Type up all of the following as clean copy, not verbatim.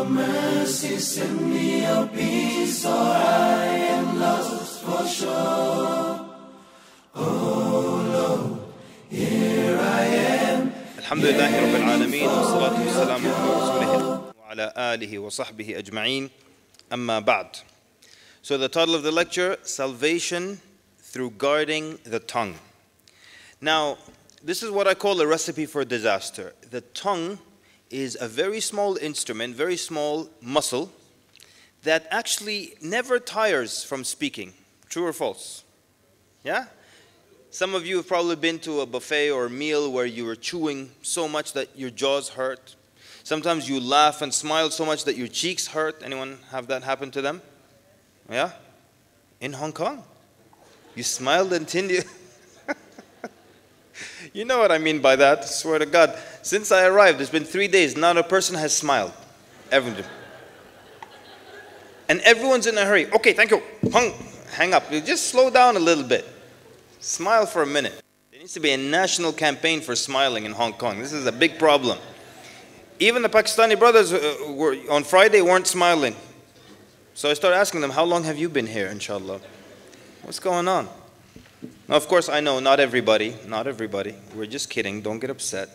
your mercy, send me your peace, or I am lost for sure. Oh Lord, here I am. Alhamdulillahi Rabbil Alameen, wa salatu wa salamu ala rasulih wa ala alihi wa sahbihi ajma'een, amma ba'd. So the title of the lecture, Salvation Through Guarding the Tongue. Now, this is what I call a recipe for disaster. The tongue is a very small instrument, very small muscle that actually never tires from speaking. True or false? Yeah? Some of you have probably been to a buffet or a meal where you were chewing so much that your jaws hurt. Sometimes you laugh and smile so much that your cheeks hurt. Anyone have that happen to them? Yeah? In Hong Kong? You smiled until you... You know what I mean by that, I swear to God. Since I arrived, it's been 3 days, not a person has smiled. Everyone. And everyone's in a hurry. Okay, thank you. Hang up. You just slow down a little bit. Smile for a minute. There needs to be a national campaign for smiling in Hong Kong. This is a big problem. Even the Pakistani brothers on Friday weren't smiling. So I started asking them, how long have you been here, inshallah? What's going on? Now, of course, I know not everybody. We're just kidding. Don't get upset.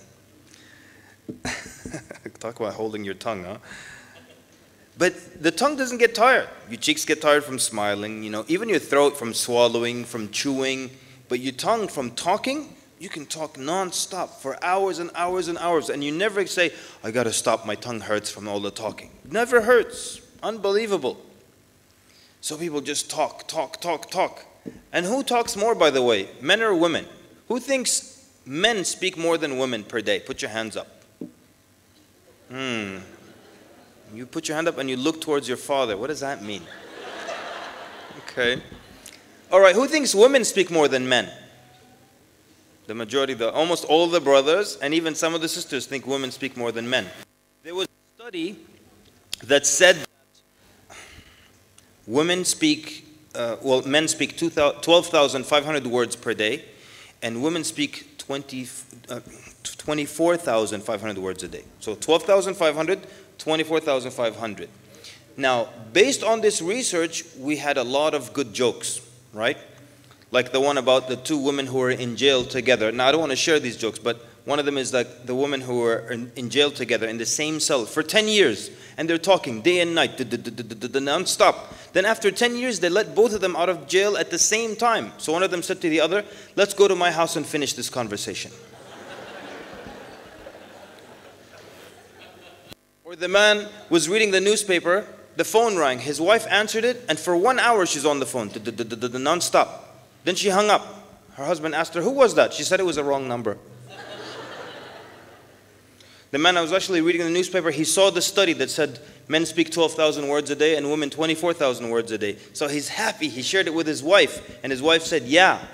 Talk about holding your tongue, huh? But the tongue doesn't get tired. Your cheeks get tired from smiling, you know, even your throat from swallowing, from chewing. But your tongue from talking, you can talk non-stop for hours and hours and hours. And you never say, I got to stop, my tongue hurts from all the talking. It never hurts. Unbelievable. So people just talk. And who talks more, by the way? Men or women? Who thinks men speak more than women per day? Put your hands up. You put your hand up and you look towards your father. What does that mean? Okay. All right, who thinks women speak more than men? The majority, almost all the brothers and even some of the sisters think women speak more than men. There was a study that said that women speak, men speak 12,500 words per day, and women speak 24,500 words a day. So 12,500, 24,500. Now, based on this research, we had a lot of good jokes, right? Like the one about the two women who were in jail together. Now, I don't want to share these jokes, but one of them is like the women who were in jail together in the same cell for 10 years. And they're talking day and night, non-stop. Then after 10 years, they let both of them out of jail at the same time. So one of them said to the other, let's go to my house and finish this conversation. Or the man was reading the newspaper, the phone rang, his wife answered it, and for 1 hour she's on the phone, non-stop. Then she hung up. Her husband asked her, who was that? She said it was a wrong number. The man, I was actually reading the newspaper, he saw the study that said men speak 12,000 words a day and women 24,000 words a day. So he's happy, he shared it with his wife, and his wife said, yeah,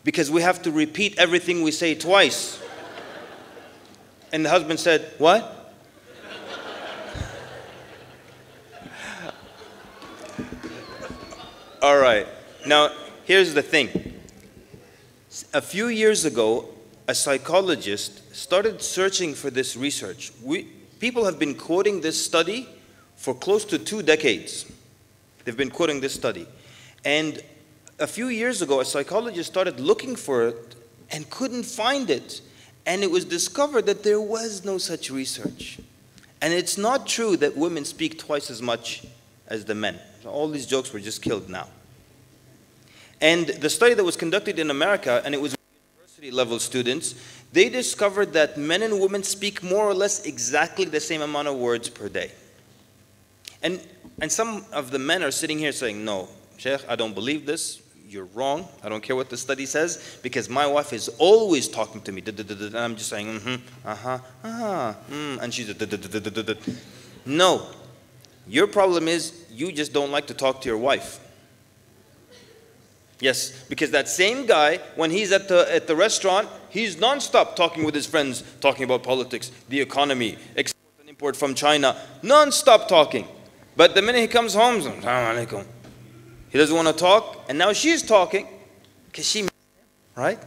because we have to repeat everything we say twice. And the husband said, what? All right, now here's the thing. A few years ago, a psychologist started searching for this research. People have been quoting this study for close to 2 decades. They've been quoting this study. And a few years ago, a psychologist started looking for it and couldn't find it. And it was discovered that there was no such research. And it's not true that women speak twice as much as the men. All these jokes were just killed now. And the study that was conducted in America, and it was university level students, they discovered that men and women speak more or less exactly the same amount of words per day. And some of the men are sitting here saying, no, Sheikh, I don't believe this. You're wrong. I don't care what the study says, because my wife is always talking to me. And I'm just saying, and she's no. Your problem is you just don't like to talk to your wife. Yes, because that same guy, when he's at the restaurant, he's non-stop talking with his friends, talking about politics, the economy, export and import from China, non-stop talking. But the minute he comes home, he doesn't want to talk, and now she's talking because she missed him, right?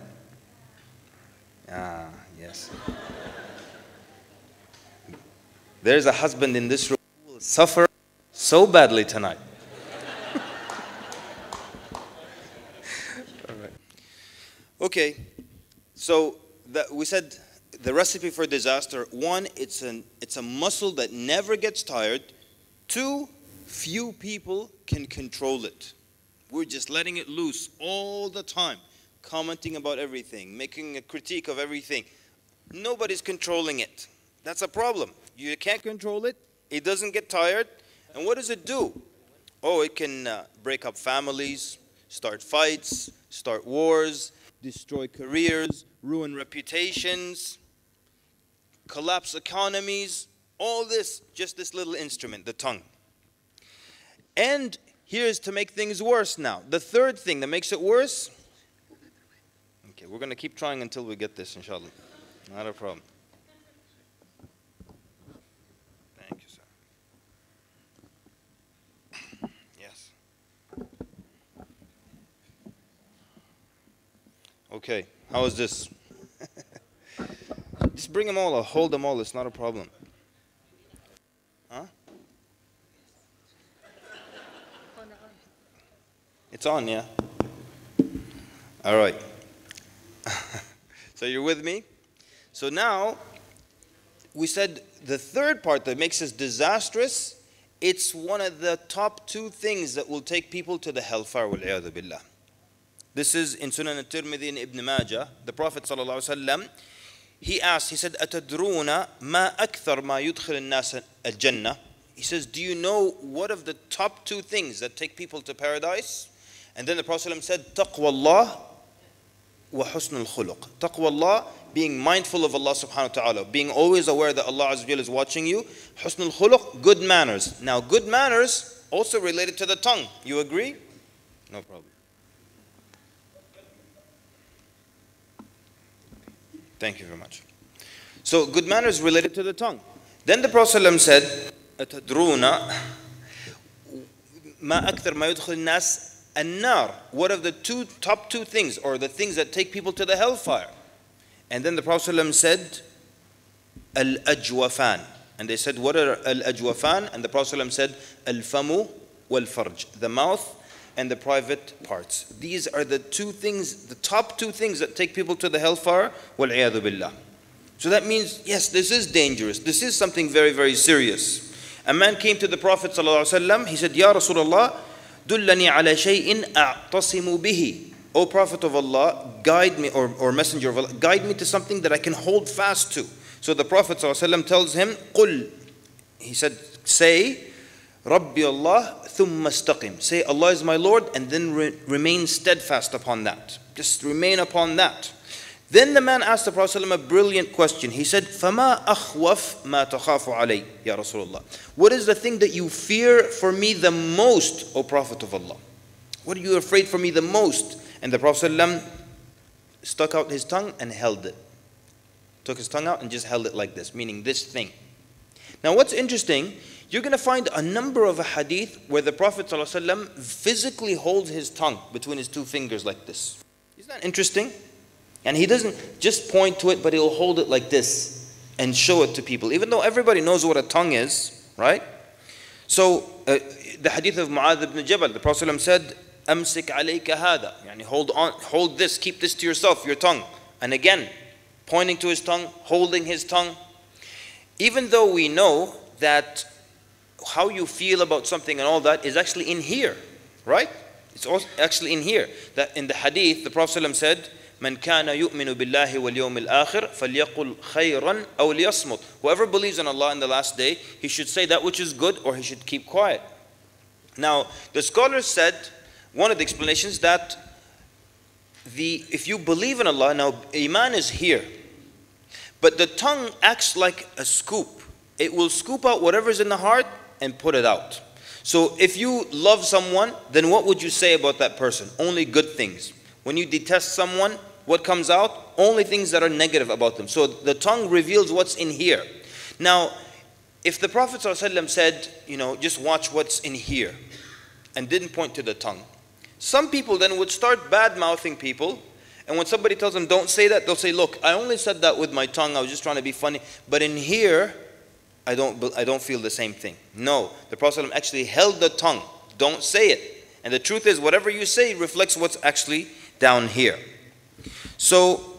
Ah, yes. There's a husband in this room who will suffer so badly tonight. All right. Okay, so we said the recipe for disaster: one, it's a muscle that never gets tired. Two, few people can control it. We're just letting it loose all the time, commenting about everything, making a critique of everything. Nobody's controlling it. That's a problem. You can't control it. It doesn't get tired. And what does it do? Oh, it can break up families, start fights, start wars, destroy careers, ruin reputations, collapse economies. All this, just this little instrument, the tongue. And here's to make things worse now. The third thing that makes it worse. Okay, we're going to keep trying until we get this, inshallah. Not a problem. Thank you, sir. Yes. Okay, how is this? Just bring them all, or hold them all, it's not a problem. Huh? It's on, yeah? All right. So you're with me? So now, we said the third part that makes us disastrous, it's one of the top two things that will take people to the hellfire, wal-'iyadhu billah. This is in Sunan al-Tirmidhi and Ibn Majah. The Prophet ﷺ, he asked, he said, أَتَدْرُونَ مَا أَكْثَرْ مَا يُدْخِلُ النَّاسَ الْجَنَّةِ. He says, do you know what of the top two things that take people to paradise? And then the Prophet ﷺ said, تَقْوَى اللَّهِ وَحُسْنُ الْخُلُقِ. Taqwa Allah, being mindful of Allah subhanahu wa ta'ala, being always aware that Allah Azza wa Jalla is watching you. Husn al-khuluq, good manners. Now, good manners also related to the tongue. You agree? No problem. Thank you very much. So, good manners related to the tongue. Then the Prophet ﷺ said, أَتَدْرُونَ مَا أَكْثَرْ مَا يُدْخِلُ النَّاسِ النَّارِ. What are the top two things, or the things that take people to the hellfire? And then the Prophet ﷺ said, Al-Ajwafan. And they said, what are Al-Ajwafan? And the Prophet ﷺ said, Al-Famu wal-Farj. The mouth and the private parts. These are the two things, the top two things that take people to the hellfire, wal-'iyadhu billah. So that means, yes, this is dangerous. This is something very, very serious. A man came to the Prophet ﷺ. He said, Ya Rasulullah, dullani ala shay'in a'tasimu bihi. O Prophet of Allah, guide me, or Messenger of Allah, guide me to something that I can hold fast to. So the Prophet ﷺ tells him, Qul. He said, say, Rabbi Allah, thumma istaqim. Say, Allah is my Lord, and then remain steadfast upon that. Just remain upon that. Then the man asked the Prophet ﷺ a brilliant question. He said, فَمَا أَخْوَفْ مَا تَخَافُ عَلَيْهِ Ya Rasulullah. What is the thing that you fear for me the most, O Prophet of Allah? What are you afraid for me the most? And the Prophet ﷺ stuck out his tongue and held it. Took his tongue out and just held it like this, meaning this thing. Now what's interesting, you're going to find a number of a hadith where the Prophet ﷺ physically holds his tongue between his two fingers like this. Isn't that interesting? And he doesn't just point to it, but he'll hold it like this and show it to people, even though everybody knows what a tongue is, right? So the hadith of Mu'adh ibn Jabal, the Prophet ﷺ said, أمسك عليك هذا. Yani hold this, keep this to yourself, your tongue. And again, pointing to his tongue, holding his tongue. Even though we know that how you feel about something and all that is actually in here, right? It's also actually in here. That in the hadith, the Prophet ﷺ said, من كان يؤمن بالله واليوم الآخر فليقل خيرا أو ليصمت. Whoever believes in Allah in the last day, he should say that which is good, or he should keep quiet. Now, the scholars said, one of the explanations, that if you believe in Allah, now Iman is here, but the tongue acts like a scoop. It will scoop out whatever's in the heart and put it out. So if you love someone, then what would you say about that person? Only good things. When you detest someone, what comes out? Only things that are negative about them. So the tongue reveals what's in here. Now, if the Prophet ﷺ said, just watch what's in here, and didn't point to the tongue, some people then would start bad-mouthing people, and when somebody tells them don't say that, they'll say, look, I only said that with my tongue, I was just trying to be funny, but in here, I don't feel the same thing. No, the Prophet ﷺ actually held the tongue. Don't say it. And the truth is, whatever you say reflects what's actually down here. So,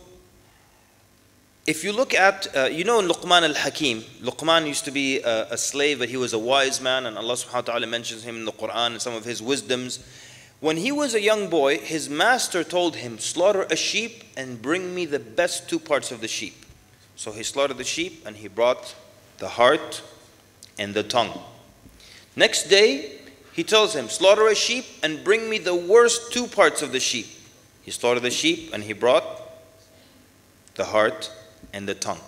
if you look at, you know Luqman al-Hakim, Luqman used to be a slave, but he was a wise man, and Allah subhanahu wa ta'ala mentions him in the Quran and some of his wisdoms. When he was a young boy, his master told him, slaughter a sheep and bring me the best 2 parts of the sheep. So he slaughtered the sheep and he brought the heart and the tongue. Next day, he tells him, slaughter a sheep and bring me the worst 2 parts of the sheep. He slaughtered the sheep and he brought the heart and the tongue.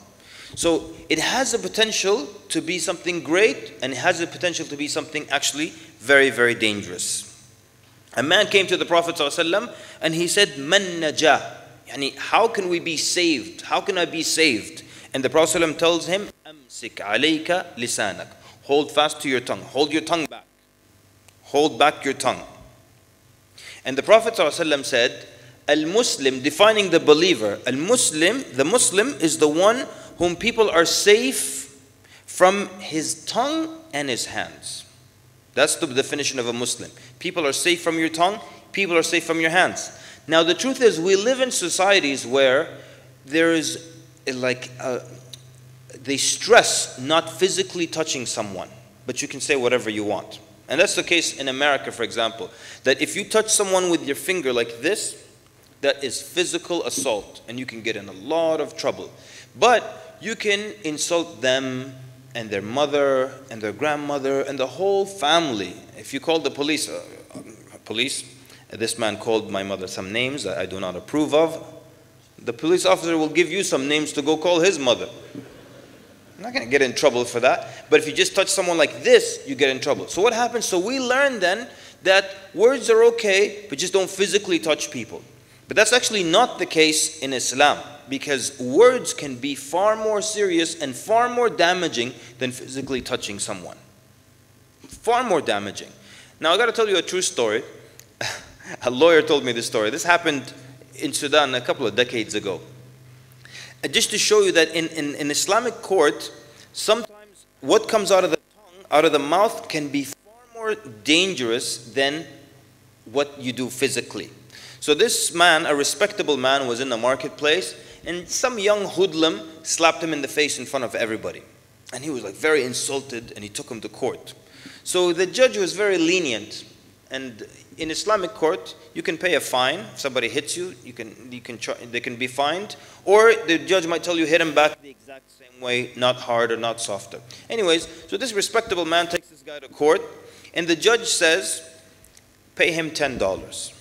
So it has the potential to be something great, and it has the potential to be something actually very, very dangerous. A man came to the Prophet ﷺ and he said, Man najah? Yani, how can we be saved? How can I be saved? And the Prophet ﷺ tells him, Amsik alayka lisanak. Hold fast to your tongue. Hold your tongue back. Hold back your tongue. And the Prophet ﷺ said, Al-Muslim, defining the believer, Al-Muslim, the Muslim is the one whom people are safe from his tongue and his hands. That's the definition of a Muslim. People are safe from your tongue, people are safe from your hands. Now the truth is, we live in societies where there is they stress not physically touching someone, but you can say whatever you want. And that's the case in America, for example, that if you touch someone with your finger like this, that is physical assault, and you can get in a lot of trouble. But you can insult them and their mother and their grandmother and the whole family. If you call the police, this man called my mother some names that I do not approve of. The police officer will give you some names to go call his mother. I'm not going to get in trouble for that. But if you just touch someone like this, you get in trouble. So what happens? So we learn then that words are okay, but just don't physically touch people. But that's actually not the case in Islam, because words can be far more serious and far more damaging than physically touching someone. Far more damaging. Now I got to tell you a true story. A lawyer told me this story. This happened in Sudan a couple of decades ago. Just to show you that in Islamic court, sometimes what comes out of the tongue, out of the mouth, can be far more dangerous than what you do physically. So this man, a respectable man, was in the marketplace, and some young hoodlum slapped him in the face in front of everybody. And he was like very insulted, and he took him to court. So the judge was very lenient. And in Islamic court, you can pay a fine. If somebody hits you, they can be fined. Or the judge might tell you, hit him back the exact same way, not hard or not softer. Anyways, so this respectable man takes this guy to court, and the judge says, pay him $10.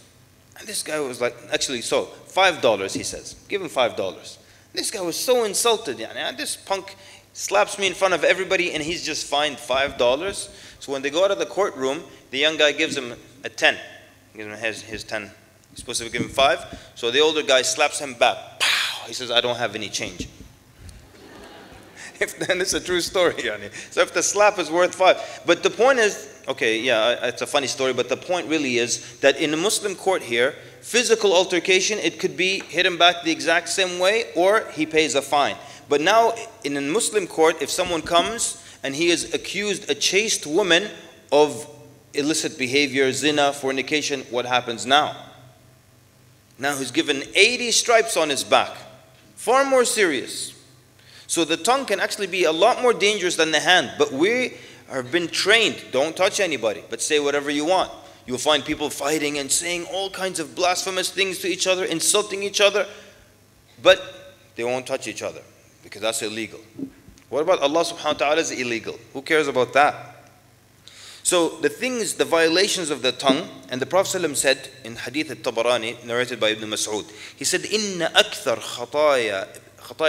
And this guy was like, actually, so $5, he says. Give him $5. This guy was so insulted. This punk slaps me in front of everybody, and he's just fined $5. So when they go out of the courtroom, the young guy gives him a 10. Gives him his 10. He's supposed to give him 5. So the older guy slaps him back. Pow! He says, I don't have any change. And it's a true story. So if the slap is worth 5. But the point is, okay, yeah, it's a funny story, but the point really is that in a Muslim court here, physical altercation, it could be hit him back the exact same way, or he pays a fine. But now in a Muslim court, if someone comes and he has accused a chaste woman of illicit behavior, zina, fornication, what happens now? Now he's given 80 stripes on his back. Far more serious. So the tongue can actually be a lot more dangerous than the hand, but we have been trained, don't touch anybody, but say whatever you want. You'll find people fighting and saying all kinds of blasphemous things to each other, insulting each other, but they won't touch each other because that's illegal. What about Allah subhanahu wa ta'ala is illegal? Who cares about that? So the things, the violations of the tongue, and the Prophet ﷺ said in Hadith al-Tabarani, narrated by Ibn Mas'ud, he said, Inna akthar khataya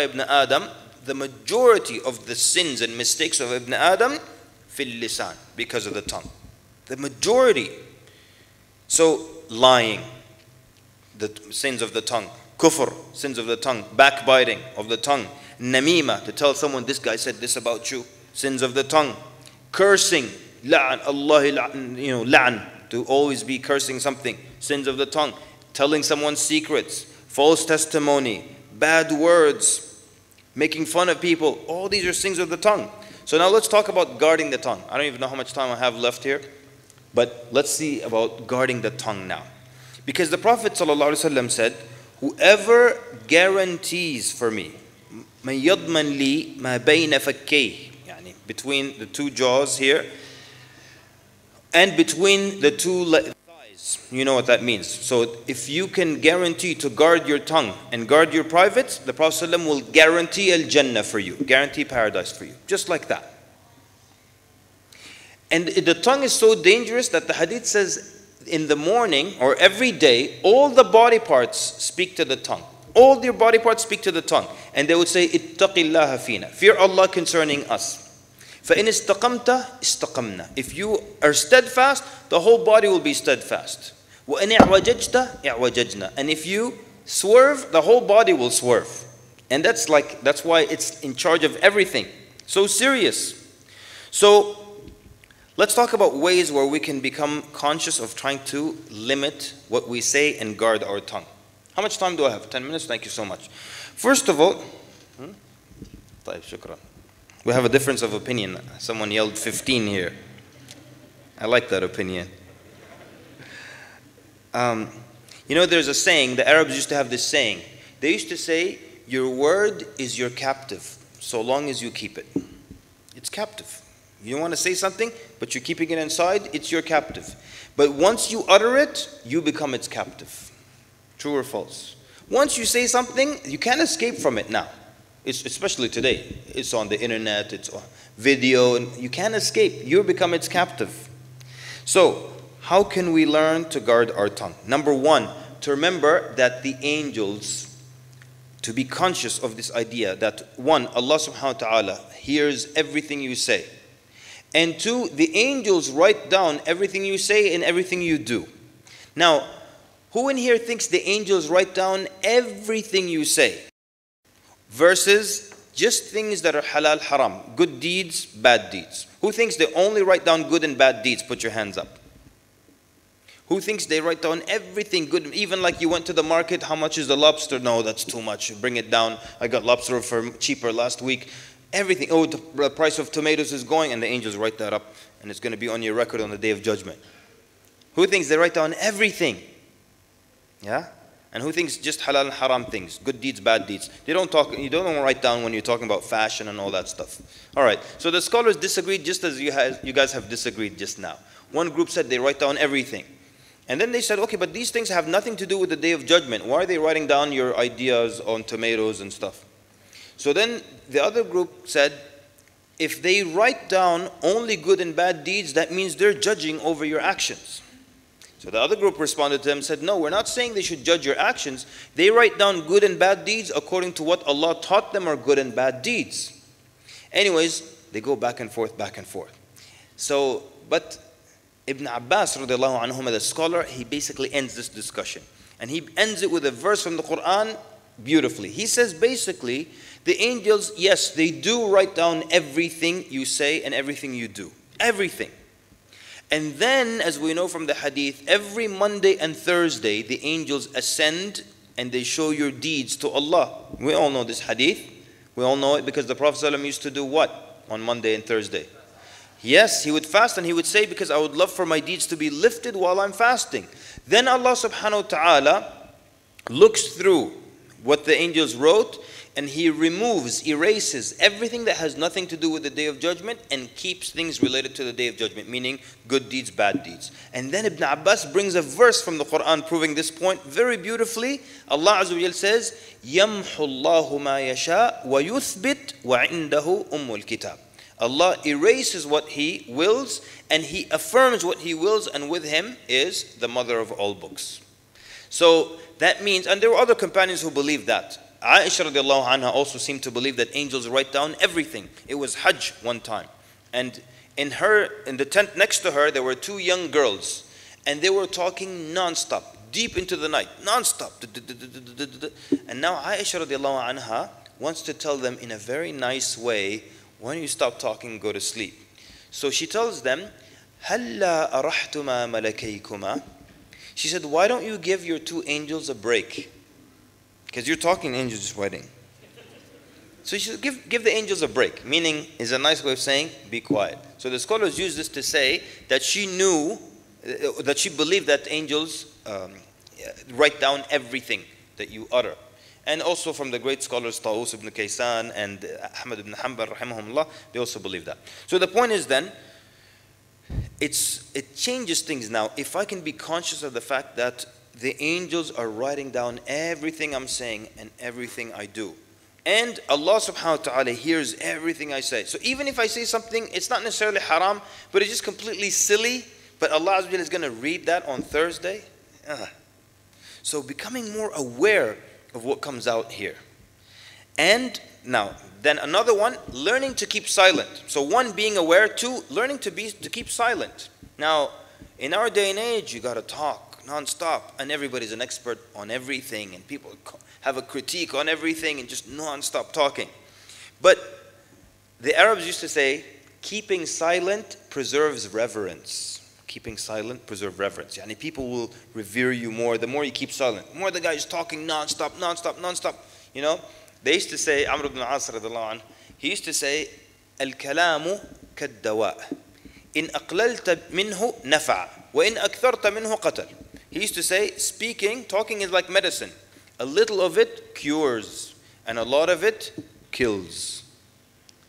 ibn Adam, the majority of the sins and mistakes of Ibn Adam, fil lisan, because of the tongue. The majority. So lying, the sins of the tongue. Kufr, sins of the tongue. Backbiting of the tongue. Namima, to tell someone this guy said this about you, sins of the tongue. Cursing, la'an, la'an, to always be cursing something, sins of the tongue. Telling someone secrets, false testimony, bad words, making fun of people, all these are sins of the tongue. So now let's talk about guarding the tongue. I don't even know how much time I have left here, but let's see about guarding the tongue now. Because the Prophet ﷺ said, whoever guarantees for me, مَنْ يَضْمَنْ لِي مَا بَيْنَ فَكَّيْهِ, يعني between the two jaws here, and between the two thighs. You know what that means. So if you can guarantee to guard your tongue and guard your privates, the Prophet ﷺ will guarantee al-Jannah for you, guarantee paradise for you, just like that. And the tongue is so dangerous that the hadith says in the morning or every day, all the body parts speak to the tongue. All your body parts speak to the tongue. And they would say, ittaqi Allah fina. Fear Allah concerning us. فَإِنِ اسْتَقَمْتَ اسْتَقَمْنَا. If you are steadfast, the whole body will be steadfast. وَإِنِ اعْوَجَجْتَ اعْوَجَجْنَا. And if you swerve, the whole body will swerve. And that's why it's in charge of everything. So serious. So let's talk about ways where we can become conscious of trying to limit what we say and guard our tongue. How much time do I have? 10 minutes? Thank you so much. First of all, طيب شكرا. We have a difference of opinion. Someone yelled 15 here. I like that opinion. You know, there's a saying, the Arabs used to have this saying. They used to say, your word is your captive, so long as you keep it. It's captive. You want to say something, but you're keeping it inside, it's your captive. But once you utter it, you become its captive. True or false? Once you say something, you can't escape from it now. Especially today. It's on the internet, it's on video, and you can't escape. You become its captive. So, how can we learn to guard our tongue? Number one, to remember that the angels, to be conscious of this idea that one, Allah subhanahu wa ta'ala hears everything you say. And two, the angels write down everything you say and everything you do. Now, who in here thinks the angels write down everything you say? Versus just things that are halal, haram. Good deeds, bad deeds. Who thinks they only write down good and bad deeds? Put your hands up. Who thinks they write down everything good? Even like you went to the market, how much is the lobster? No, that's too much. Bring it down. I got lobster for cheaper last week. Everything. Oh, the price of tomatoes is going, and the angels write that up, and it's going to be on your record on the Day of Judgment. Who thinks they write down everything? Yeah? And who thinks just halal and haram things, good deeds, bad deeds? You don't write down when you're talking about fashion and all that stuff. All right, so the scholars disagreed just as you guys have disagreed just now. One group said they write down everything. And then they said, okay, but these things have nothing to do with the Day of Judgment. Why are they writing down your ideas on tomatoes and stuff? So then the other group said, if they write down only good and bad deeds, that means they're judging over your actions. So the other group responded to them and said, no, we're not saying they should judge your actions. They write down good and bad deeds according to what Allah taught them are good and bad deeds. Anyways, they go back and forth, back and forth. So, but Ibn Abbas, radiallahu anhuma, the scholar, he basically ends this discussion. And he ends it with a verse from the Quran beautifully. He says basically, the angels, yes, they do write down everything you say and everything you do. Everything. And then, as we know from the hadith, every Monday and Thursday, the angels ascend and they show your deeds to Allah. We all know this hadith. We all know it because the Prophet ﷺ used to do what on Monday and Thursday? Yes, he would fast and he would say, because I would love for my deeds to be lifted while I'm fasting. Then Allah subhanahu wa ta'ala looks through what the angels wrote, and he removes, erases everything that has nothing to do with the Day of Judgment and keeps things related to the Day of Judgment, meaning good deeds, bad deeds. And then Ibn Abbas brings a verse from the Quran proving this point very beautifully. Allah Azza wa Jal says, يَمْحُ اللَّهُ مَا يَشَاءُ وَيُثْبِتْ وَعِنْدَهُ أُمُّ الْكِتَابِ. Allah erases what He wills and He affirms what He wills, and with Him is the mother of all books. So that means, and there were other companions who believed that. Aisha radiallahu anha also seemed to believe that angels write down everything. It was Hajj one time. And in the tent next to her, there were two young girls. And they were talking non-stop, deep into the night, non-stop. And now Aisha radiallahu anha wants to tell them in a very nice way, why don't you stop talking and go to sleep? So she tells them, هَلَّا أَرَحْتُمَا مَلَكَيْكُمَا. She said, why don't you give your two angels a break? Because you're talking, angels just writing. So you should give the angels a break, meaning is a nice way of saying, be quiet. So the scholars use this to say that she knew, that she believed that angels write down everything that you utter. And also from the great scholars, Tawus ibn Kaysan and Ahmad ibn Hanbal, rahimahumullah, they also believe that. So the point is then, it changes things now. If I can be conscious of the fact that the angels are writing down everything I'm saying and everything I do. And Allah subhanahu wa ta'ala hears everything I say. So even if I say something, it's not necessarily haram, but it's just completely silly, but Allah is going to read that on Thursday. So becoming more aware of what comes out here. And now, then another one, learning to keep silent. So one, being aware. Two, learning to keep silent. Now, in our day and age, you got to talk non-stop, and everybody's an expert on everything, and people have a critique on everything and just non-stop talking. But the Arabs used to say, keeping silent preserves reverence. Keeping silent preserves reverence. Yani people will revere you more the more you keep silent. The more the guy is talking non-stop, non-stop, non-stop. You know, they used to say, Amr ibn al-As radhiyallahu anhu, he used to say, "Al-kalamu kad-dawa. In aqlalta minhu nafa, wa in aktharta minhu qatal." He used to say, talking is like medicine. A little of it cures, and a lot of it kills.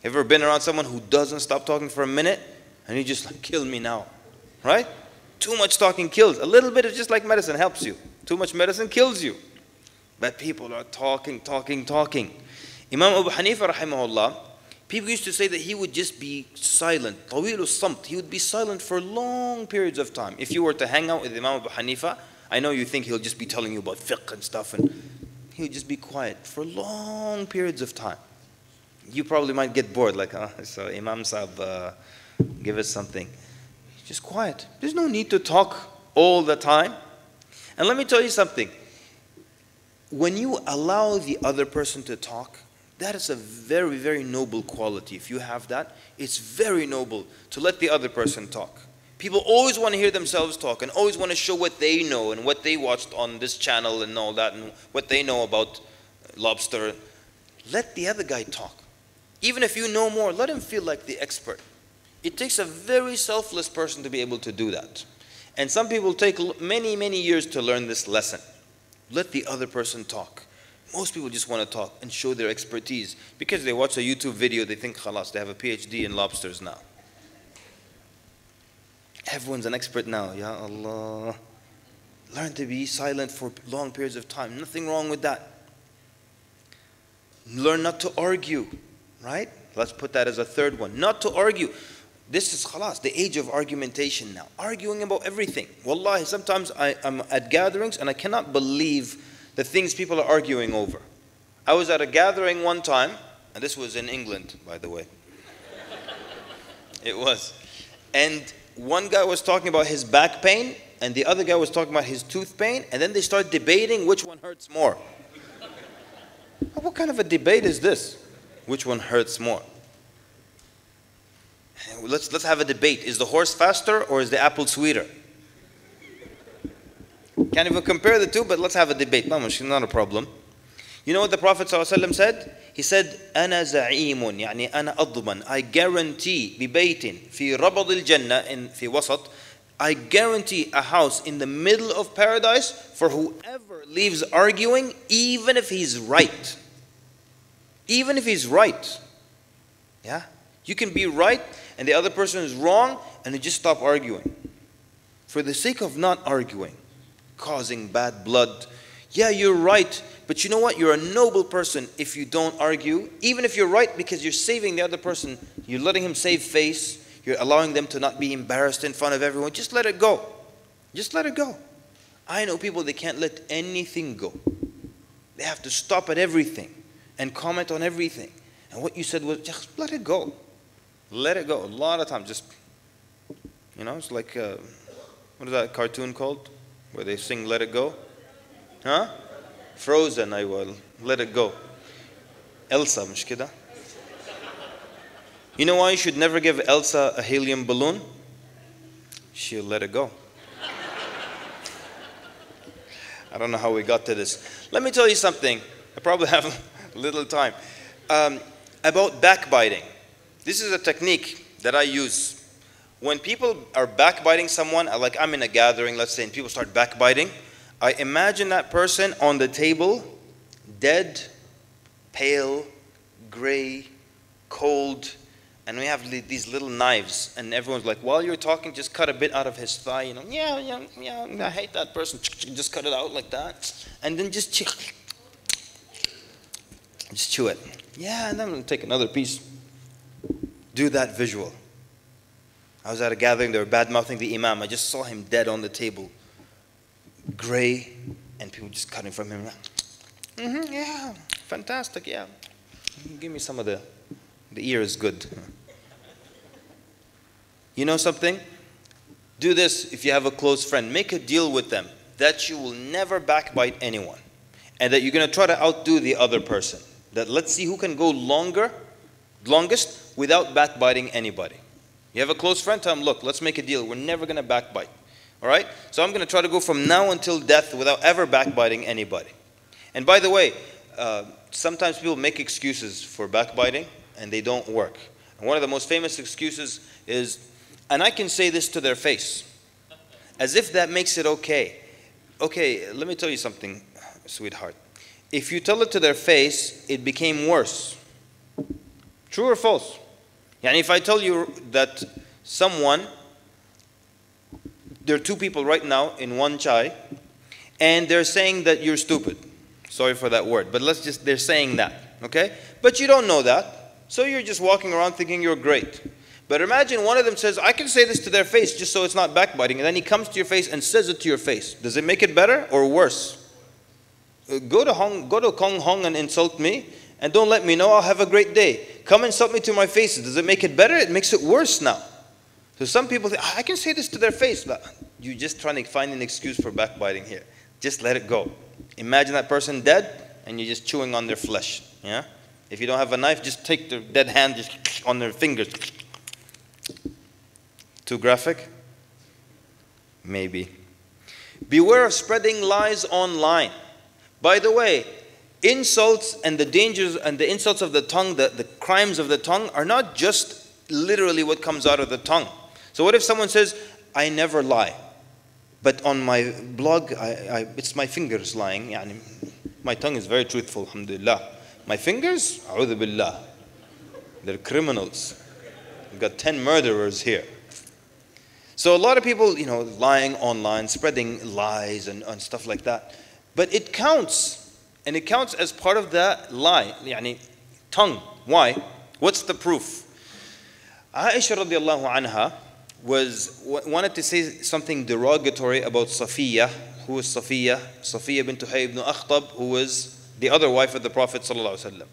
Ever been around someone who doesn't stop talking for a minute, and you just like, kill me now, right? Too much talking kills. A little bit is just like medicine, helps you. Too much medicine kills you. But people are talking. Imam Abu Hanifa rahimahullah, people used to say that he would just be silent. Tawilu samt. He would be silent for long periods of time. If you were to hang out with Imam Abu Hanifa, I know you think he'll just be telling you about fiqh and stuff, and he would just be quiet for long periods of time. You probably might get bored, like, so Imam Sahib, give us something. Just quiet. There's no need to talk all the time. And let me tell you something. When you allow the other person to talk, that is a very, very noble quality. If you have that, it's very noble to let the other person talk. People always want to hear themselves talk and always want to show what they know and what they watched on this channel and all that and what they know about lobster. Let the other guy talk. Even if you know more, let him feel like the expert. It takes a very selfless person to be able to do that. And some people take many, many years to learn this lesson. Let the other person talk. Most people just want to talk and show their expertise. Because they watch a YouTube video, they think, khalas, they have a PhD in lobsters now. Everyone's an expert now, ya Allah. Learn to be silent for long periods of time. Nothing wrong with that. Learn not to argue, right? Let's put that as a third one. Not to argue. This is khalas, the age of argumentation now. Arguing about everything. Wallahi, sometimes I'm at gatherings and I cannot believe the things people are arguing over. I was at a gathering one time, and this was in England, by the way. It was. And one guy was talking about his back pain, and the other guy was talking about his tooth pain, and then they start debating which one hurts more. What kind of a debate is this? Which one hurts more? Let's have a debate. Is the horse faster or is the apple sweeter? Can't even compare the two, but let's have a debate. Not a problem. You know what the Prophet ﷺ said? He said, أنا زعيم يعني أنا أضمن. I guarantee ببيت في ربض الجنة في وسط. I guarantee a house in the middle of paradise for whoever leaves arguing, even if he's right. Even if he's right. Yeah? You can be right and the other person is wrong and you just stop arguing. For the sake of not arguing, causing bad blood. Yeah, you're right, but you know what? You're a noble person if you don't argue. Even if you're right, because you're saving the other person, you're letting him save face, you're allowing them to not be embarrassed in front of everyone. Just let it go. Just let it go. I know people, they can't let anything go. They have to stop at everything and comment on everything. And what you said was, just let it go. Let it go. A lot of times, just, you know, it's like, what is that cartoon called? Where they sing Let It Go? Huh? Frozen, I will. Let it go. Elsa, مش كده? You know why you should never give Elsa a helium balloon? She'll let it go. I don't know how we got to this. Let me tell you something. I probably have little time. about backbiting. This is a technique that I use. When people are backbiting someone, like I'm in a gathering, let's say, and people start backbiting, I imagine that person on the table, dead, pale, gray, cold, and we have these little knives, and everyone's like, while you're talking, just cut a bit out of his thigh, you know, yeah, I hate that person, just cut it out like that, and then just chew it. Yeah, and then I'm going to take another piece. Do that visual. I was at a gathering, they were bad-mouthing the imam. I just saw him dead on the table. Gray, and people just cutting from him. Yeah, fantastic, yeah. Give me some of the ear is good. You know something? Do this if you have a close friend. Make a deal with them that you will never backbite anyone. And that you're going to try to outdo the other person. That let's see who can go longest without backbiting anybody. You have a close friend, tell them, look, let's make a deal. We're never going to backbite. All right? So I'm going to try to go from now until death without ever backbiting anybody. And by the way, sometimes people make excuses for backbiting and they don't work. And one of the most famous excuses is, and I can say this to their face, as if that makes it okay. Okay, let me tell you something, sweetheart. If you tell it to their face, it became worse. True or false? And if I tell you that there are two people right now in one chai, and they're saying that you're stupid. Sorry for that word, but they're saying that, okay? But you don't know that, so you're just walking around thinking you're great. But imagine one of them says, I can say this to their face just so it's not backbiting, and then he comes to your face and says it to your face. Does it make it better or worse? Go to Kong Hong and insult me, and don't let me know, I'll have a great day. Come insult me to my face. Does it make it better? It makes it worse now. So some people think, I can say this to their face. But you're just trying to find an excuse for backbiting here. Just let it go. Imagine that person dead, and you're just chewing on their flesh. Yeah? If you don't have a knife, just take the dead hand just on their fingers. Too graphic? Maybe. Beware of spreading lies online. By the way, insults and the dangers and the insults of the tongue, the crimes of the tongue are not just literally what comes out of the tongue. So what if someone says, I never lie, but on my blog, it's my fingers lying. Yani, my tongue is very truthful, alhamdulillah. My fingers, a'udhu billah, they're criminals. We've got 10 murderers here. So a lot of people, lying online, spreading lies and stuff like that. But it counts. And it counts as part of the lie, yani tongue. Why? What's the proof? Aisha radiallahu anha wanted to say something derogatory about Safiya. Who was Safiya? Safiya bint Huyay ibn Akhtab, who was the other wife of the Prophet sallallahu alaihi wasallam.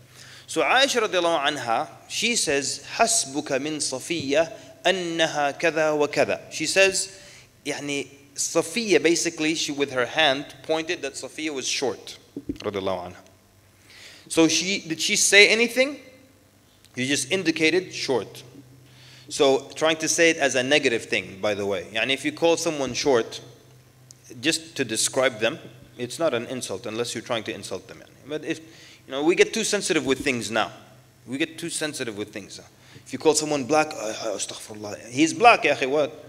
So Aisha radiallahu anha, she says, "Hasbuka min Safiya annaha kada wa kada." She says, yani Safiya, basically, she with her hand pointed that Safiya was short. So did she say anything? You just indicated short. So trying to say it as a negative thing, by the way. And if you call someone short, just to describe them, it's not an insult unless you're trying to insult them. But if we get too sensitive with things now. We get too sensitive with things. If you call someone black, astaghfirullah, he's black, ya akhi, what?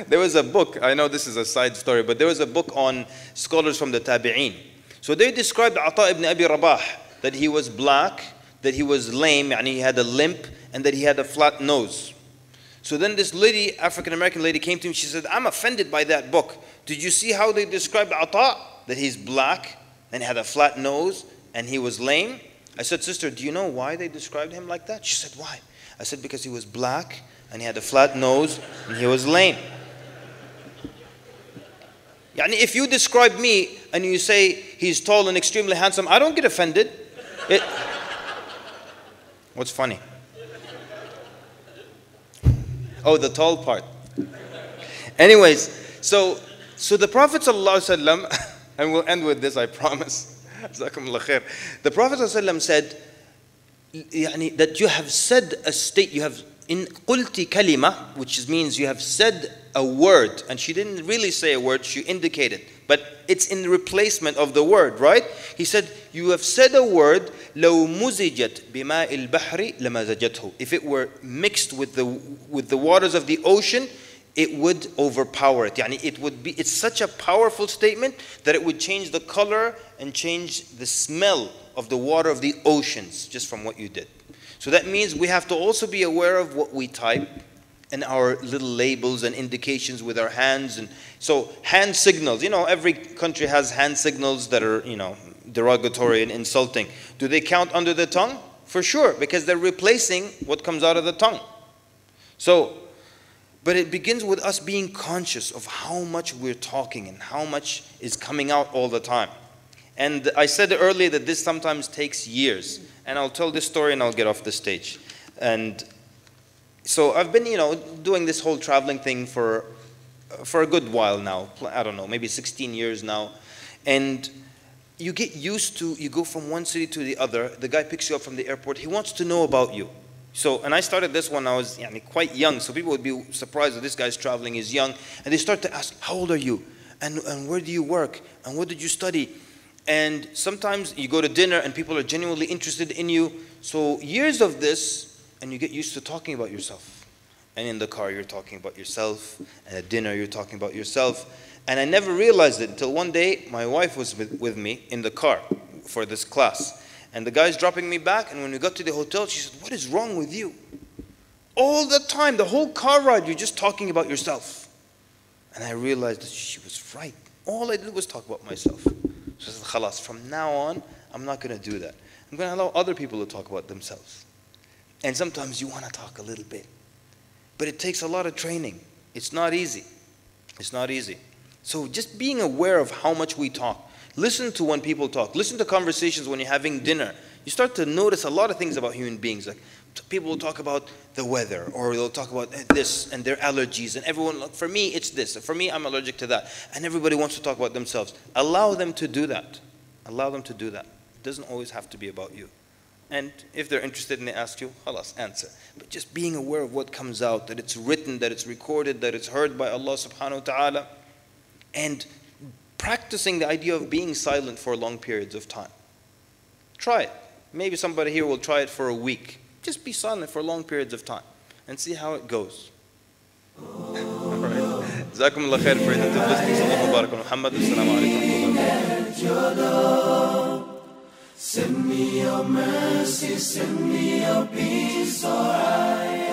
There was a book, I know this is a side story, but there was a book on scholars from the Tabi'een. So they described Ata ibn Abi Rabah, that he was black, that he was lame, and he had a limp, and that he had a flat nose. So then this lady, African-American lady, came to him, she said, I'm offended by that book. Did you see how they described Ata? That he's black, and he had a flat nose, and he was lame? I said, sister, do you know why they described him like that? She said, why? I said, because he was black, and he had a flat nose, and he was lame. Yani if you describe me and you say he's tall and extremely handsome, I don't get offended. What's funny? Oh, the tall part. Anyways, so the Prophet ﷺ, and we'll end with this, I promise. The Prophet ﷺ said that you have said you have in qulti kalima, which means you have said a word, and she didn't really say a word, she indicated, but it's in replacement of the word, right? He said, you have said a word, لو مزجت بماء البحر لمزجته. If it were mixed with the waters of the ocean, it would overpower it. Yani it's such a powerful statement that it would change the color and change the smell of the water of the oceans just from what you did. So that means we have to also be aware of what we type and our little labels and indications with our hands. And so hand signals, every country has hand signals that are, derogatory and insulting. Do they count under the tongue? For sure, because they're replacing what comes out of the tongue. But it begins with us being conscious of how much we're talking and how much is coming out all the time. And I said earlier that this sometimes takes years. And I'll tell this story and I'll get off the stage. And so I've been, doing this whole traveling thing for a good while now. I don't know, maybe 16 years now. And you get used to, you go from one city to the other. The guy picks you up from the airport. He wants to know about you. And I started this when I was quite young. So people would be surprised that this guy's traveling, he's young. And they start to ask, how old are you? And where do you work? And what did you study? And sometimes you go to dinner and people are genuinely interested in you. So years of this, and you get used to talking about yourself. And in the car you're talking about yourself. And at dinner you're talking about yourself. And I never realized it until one day my wife was with me in the car for this class. And the guy's dropping me back, and when we got to the hotel, she said, what is wrong with you? All the time, the whole car ride, you're just talking about yourself. And I realized that she was right. All I did was talk about myself. So I said, khalas, from now on, I'm not going to do that. I'm going to allow other people to talk about themselves. And sometimes you want to talk a little bit. But it takes a lot of training. It's not easy. It's not easy. So just being aware of how much we talk. Listen to when people talk. Listen to conversations when you're having dinner. You start to notice a lot of things about human beings. Like people will talk about the weather, or they'll talk about this and their allergies. And everyone, like, for me, it's this. For me, I'm allergic to that. And everybody wants to talk about themselves. Allow them to do that. Allow them to do that. It doesn't always have to be about you. And if they're interested and they ask you, halas, answer. But just being aware of what comes out, that it's written, that it's recorded, that it's heard by Allah subhanahu wa ta'ala. And practicing the idea of being silent for long periods of time. Try it. Maybe somebody here will try it for a week. Just be silent for long periods of time and see how it goes. All right. Jazakum Allah khair for attentive listening. Sallallahu barak wa Muhammad. Assalamu alaikum wa rahmatullahi. Send me your mercy, send me your peace, so I